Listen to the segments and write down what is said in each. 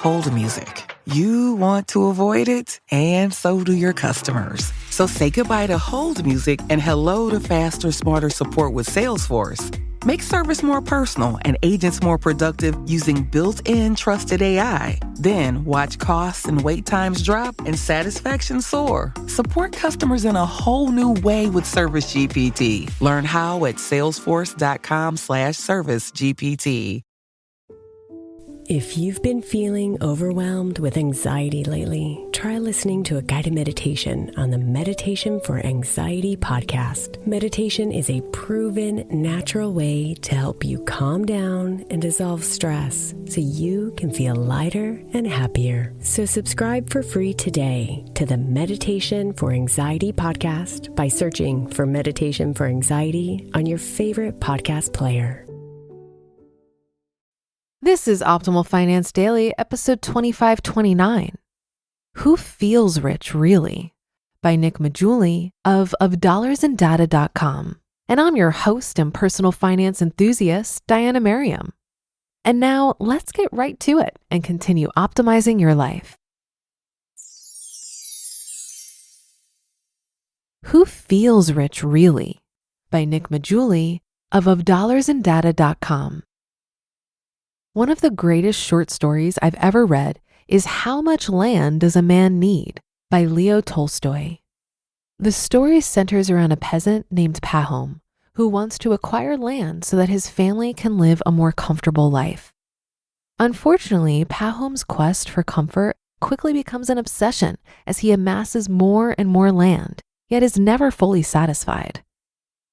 hold music. You want to avoid it, and so do your customers. So say goodbye to hold music and hello to faster, smarter support with Salesforce. Make service more personal and agents more productive using built-in trusted AI. Then watch costs and wait times drop and satisfaction soar. Support customers in a whole new way with Service GPT. Learn how at salesforce.com/servicegpt. If you've been feeling overwhelmed with anxiety lately, try listening to a guided meditation on the Meditation for Anxiety podcast. Meditation is a proven, natural way to help you calm down and dissolve stress so you can feel lighter and happier. So subscribe for free today to the Meditation for Anxiety podcast by searching for Meditation for Anxiety on your favorite podcast player. This is Optimal Finance Daily, episode 2529. Who Feels Rich Really? By Nick Maggiulli of dollarsandData.com. And I'm your host and personal finance enthusiast, Diana Merriam. And now let's get right to it and continue optimizing your life. Who Feels Rich Really? By Nick Maggiulli of dollarsandData.com. One of the greatest short stories I've ever read is How Much Land Does a Man Need? By Leo Tolstoy. The story centers around a peasant named Pahom who wants to acquire land so that his family can live a more comfortable life. Unfortunately, Pahom's quest for comfort quickly becomes an obsession as he amasses more and more land, yet is never fully satisfied.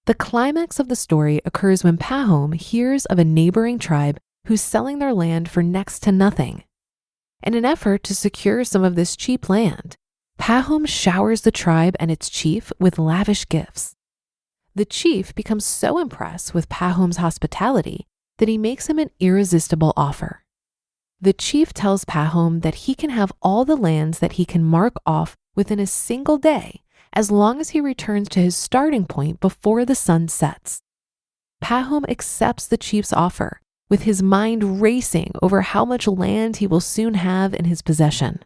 The climax of the story occurs when Pahom hears of a neighboring tribe who's selling their land for next to nothing. In an effort to secure some of this cheap land, Pahom showers the tribe and its chief with lavish gifts. The chief becomes so impressed with Pahom's hospitality that he makes him an irresistible offer. The chief tells Pahom that he can have all the lands that he can mark off within a single day as long as he returns to his starting point before the sun sets. Pahom accepts the chief's offer, with his mind racing over how much land he will soon have in his possession.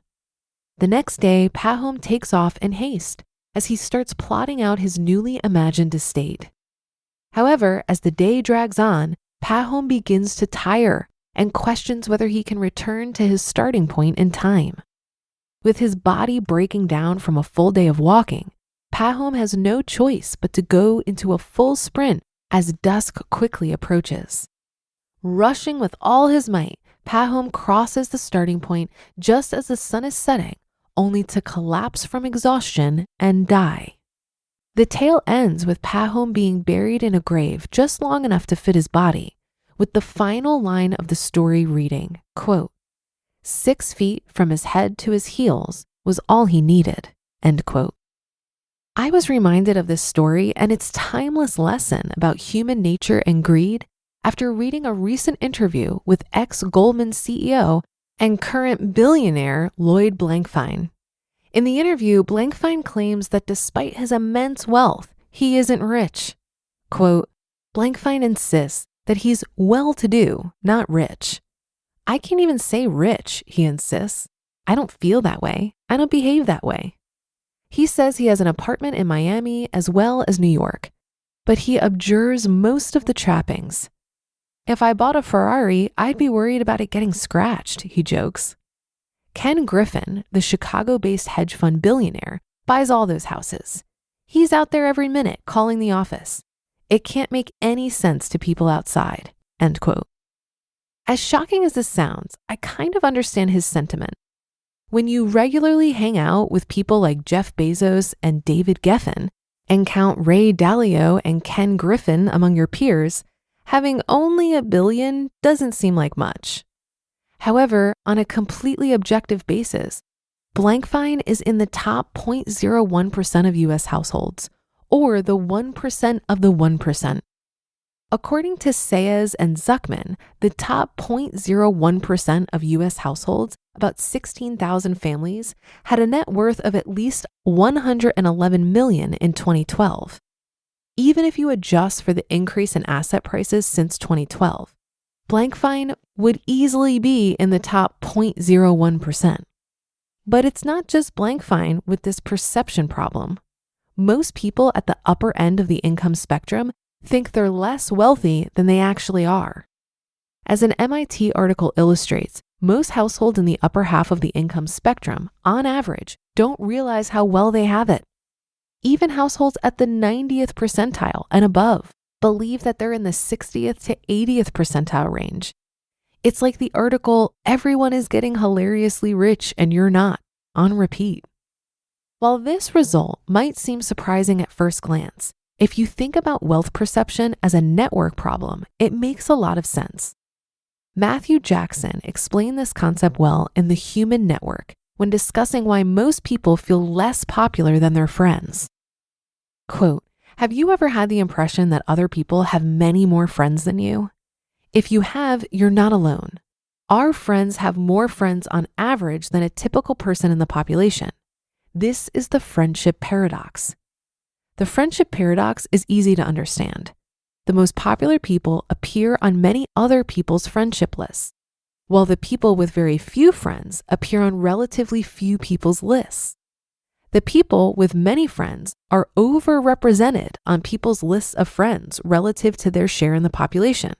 The next day, Pahom takes off in haste as he starts plotting out his newly imagined estate. However, as the day drags on, Pahom begins to tire and questions whether he can return to his starting point in time. With his body breaking down from a full day of walking, Pahom has no choice but to go into a full sprint as dusk quickly approaches. Rushing with all his might, Pahom crosses the starting point just as the sun is setting, only to collapse from exhaustion and die. The tale ends with Pahom being buried in a grave just long enough to fit his body, with the final line of the story reading, quote, 6 feet from his head to his heels was all he needed, end quote. I was reminded of this story and its timeless lesson about human nature and greed after reading a recent interview with ex-Goldman CEO and current billionaire Lloyd Blankfein. In the interview, Blankfein claims that despite his immense wealth, he isn't rich. Quote, Blankfein insists that he's well-to-do, not rich. I can't even say rich, he insists. I don't feel that way. I don't behave that way. He says he has an apartment in Miami as well as New York, but he abjures most of the trappings. If I bought a Ferrari, I'd be worried about it getting scratched, he jokes. Ken Griffin, the Chicago-based hedge fund billionaire, buys all those houses. He's out there every minute calling the office. It can't make any sense to people outside, end quote. As shocking as this sounds, I kind of understand his sentiment. When you regularly hang out with people like Jeff Bezos and David Geffen and count Ray Dalio and Ken Griffin among your peers, having only $1 billion doesn't seem like much. However, on a completely objective basis, Blankfein is in the top 0.01% of US households, or the 1% of the 1%. According to Sayez and Zuckman, the top 0.01% of US households, about 16,000 families, had a net worth of at least $111 million in 2012. Even if you adjust for the increase in asset prices since 2012, F.I.R.E would easily be in the top 0.01%. But it's not just F.I.R.E with this perception problem. Most people at the upper end of the income spectrum think they're less wealthy than they actually are. As an MIT article illustrates, most households in the upper half of the income spectrum, on average, don't realize how well they have it. Even households at the 90th percentile and above believe that they're in the 60th to 80th percentile range. It's like the article, "Everyone is getting hilariously rich and you're not," on repeat. While this result might seem surprising at first glance, if you think about wealth perception as a network problem, it makes a lot of sense. Matthew Jackson explained this concept well in The Human Network when discussing why most people feel less popular than their friends. Quote, "Have you ever had the impression that other people have many more friends than you? If you have, you're not alone. Our friends have more friends on average than a typical person in the population. This is the friendship paradox." The friendship paradox is easy to understand. The most popular people appear on many other people's friendship lists, while the people with very few friends appear on relatively few people's lists. The people with many friends are overrepresented on people's lists of friends relative to their share in the population,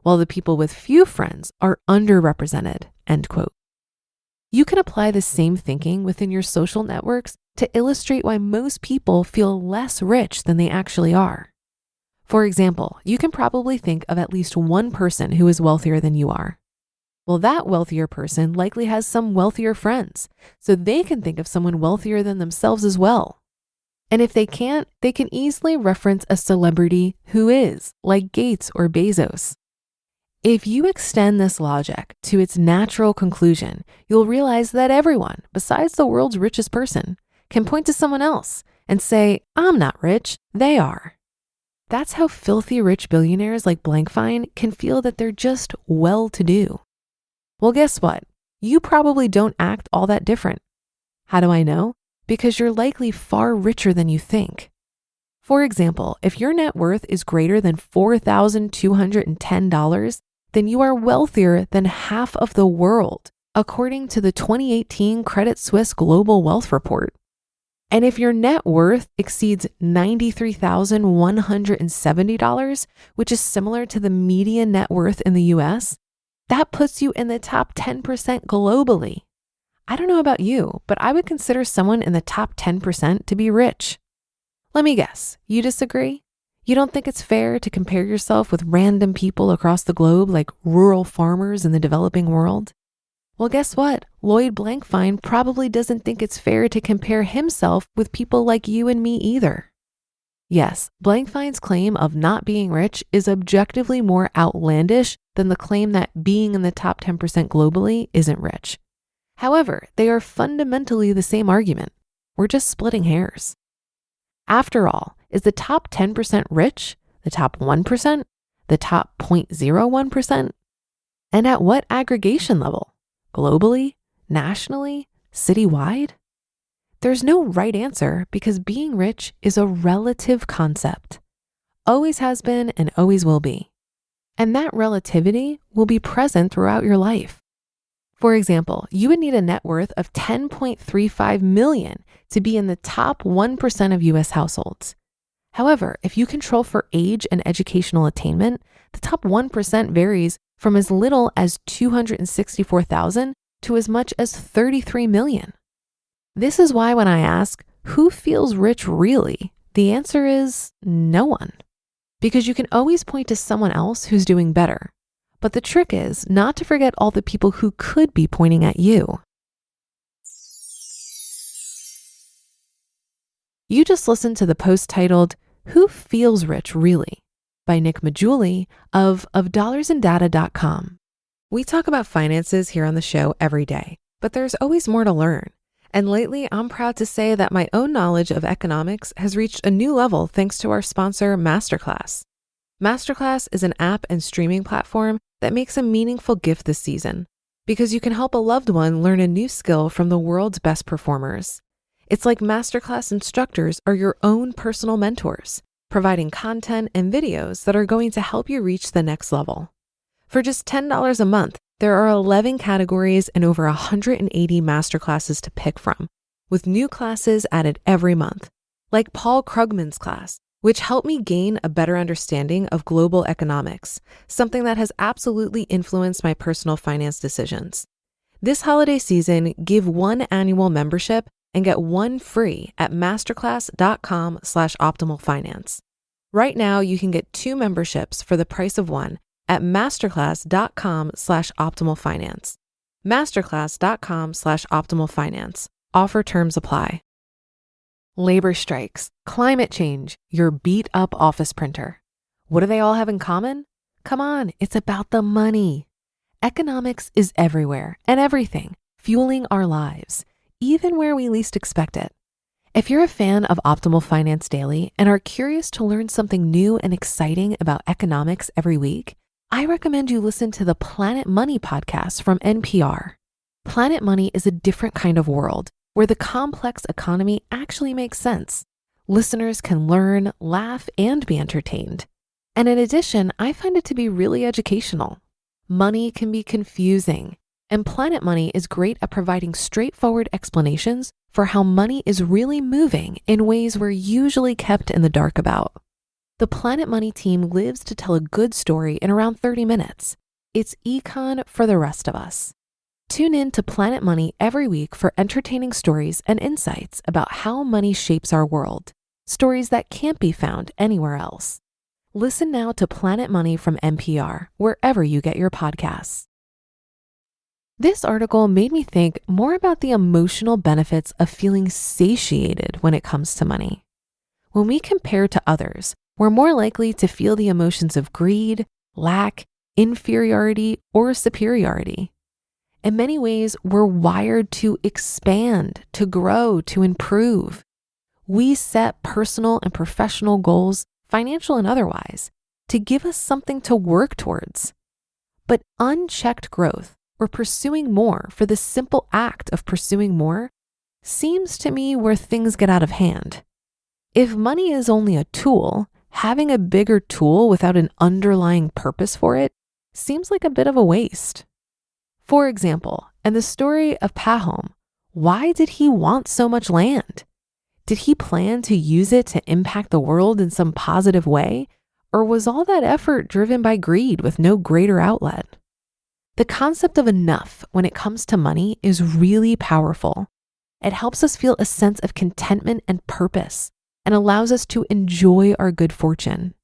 while the people with few friends are underrepresented, end quote. You can apply the same thinking within your social networks to illustrate why most people feel less rich than they actually are. For example, you can probably think of at least one person who is wealthier than you are. Well, that wealthier person likely has some wealthier friends, so they can think of someone wealthier than themselves as well. And if they can't, they can easily reference a celebrity who is, like Gates or Bezos. If you extend this logic to its natural conclusion, you'll realize that everyone, besides the world's richest person, can point to someone else and say, "I'm not rich, they are." That's how filthy rich billionaires like F.I.R.E can feel that they're just well-to-do. Well, guess what? You probably don't act all that different. How do I know? Because you're likely far richer than you think. For example, if your net worth is greater than $4,210, then you are wealthier than half of the world, according to the 2018 Credit Suisse Global Wealth Report. And if your net worth exceeds $93,170, which is similar to the median net worth in the US, that puts you in the top 10% globally. I don't know about you, but I would consider someone in the top 10% to be rich. Let me guess, you disagree? You don't think it's fair to compare yourself with random people across the globe like rural farmers in the developing world? Well, guess what? Lloyd Blankfein probably doesn't think it's fair to compare himself with people like you and me either. Yes, Blankfein's claim of not being rich is objectively more outlandish than the claim that being in the top 10% globally isn't rich. However, they are fundamentally the same argument. We're just splitting hairs. After all, is the top 10% rich? The top 1%? The top 0.01%? And at what aggregation level? Globally? Nationally? Citywide? There's no right answer because being rich is a relative concept. Always has been and always will be. And that relativity will be present throughout your life. For example, you would need a net worth of $10.35 million to be in the top 1% of US households. However, if you control for age and educational attainment, the top 1% varies from as little as $264,000 to as much as $33 million. This is why when I ask, who feels rich really? The answer is no one. Because you can always point to someone else who's doing better. But the trick is not to forget all the people who could be pointing at you. You just listened to the post titled, "Who Feels Rich Really?" by Nick Maggiulli of dollarsandData.com. We talk about finances here on the show every day, but there's always more to learn. And lately, I'm proud to say that my own knowledge of economics has reached a new level thanks to our sponsor, Masterclass. Masterclass is an app and streaming platform that makes a meaningful gift this season because you can help a loved one learn a new skill from the world's best performers. It's like Masterclass instructors are your own personal mentors, providing content and videos that are going to help you reach the next level. For just $10 a month, there are 11 categories and over 180 masterclasses to pick from, with new classes added every month, like Paul Krugman's class, which helped me gain a better understanding of global economics, something that has absolutely influenced my personal finance decisions. This holiday season, give one annual membership and get one free at masterclass.com/optimalfinance. Right now, you can get 2 memberships for the price of one at masterclass.com/optimalfinance. Masterclass.com/optimalfinance. Offer terms apply. Labor strikes, climate change, your beat up office printer. What do they all have in common? Come on, it's about the money. Economics is everywhere and everything, fueling our lives, even where we least expect it. If you're a fan of Optimal Finance Daily and are curious to learn something new and exciting about economics every week, I recommend you listen to the Planet Money podcast from NPR. Planet Money is a different kind of world where the complex economy actually makes sense. Listeners can learn, laugh, and be entertained. And in addition, I find it to be really educational. Money can be confusing, and Planet Money is great at providing straightforward explanations for how money is really moving in ways we're usually kept in the dark about. The Planet Money team lives to tell a good story in around 30 minutes. It's econ for the rest of us. Tune in to Planet Money every week for entertaining stories and insights about how money shapes our world, stories that can't be found anywhere else. Listen now to Planet Money from NPR, wherever you get your podcasts. This article made me think more about the emotional benefits of feeling satiated when it comes to money. When we compare to others, we're more likely to feel the emotions of greed, lack, inferiority, or superiority. In many ways, we're wired to expand, to grow, to improve. We set personal and professional goals, financial and otherwise, to give us something to work towards. But unchecked growth, or pursuing more for the simple act of pursuing more, seems to me where things get out of hand. If money is only a tool, having a bigger tool without an underlying purpose for it seems like a bit of a waste. For example, in the story of Pahom, why did he want so much land? Did he plan to use it to impact the world in some positive way? Or was all that effort driven by greed with no greater outlet? The concept of enough when it comes to money is really powerful. It helps us feel a sense of contentment and purpose and allows us to enjoy our good fortune.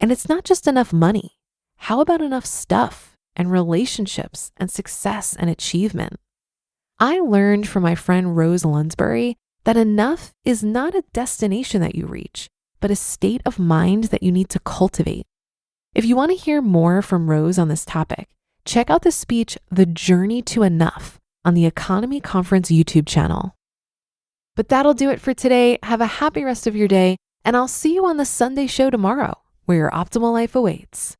And it's not just enough money. How about enough stuff and relationships and success and achievement? I learned from my friend Rose Lunsbury that enough is not a destination that you reach, but a state of mind that you need to cultivate. If you want to hear more from Rose on this topic, check out the speech, The Journey to Enough, on the Economy Conference YouTube channel. But that'll do it for today. Have a happy rest of your day, and I'll see you on the Sunday show tomorrow, where your optimal life awaits.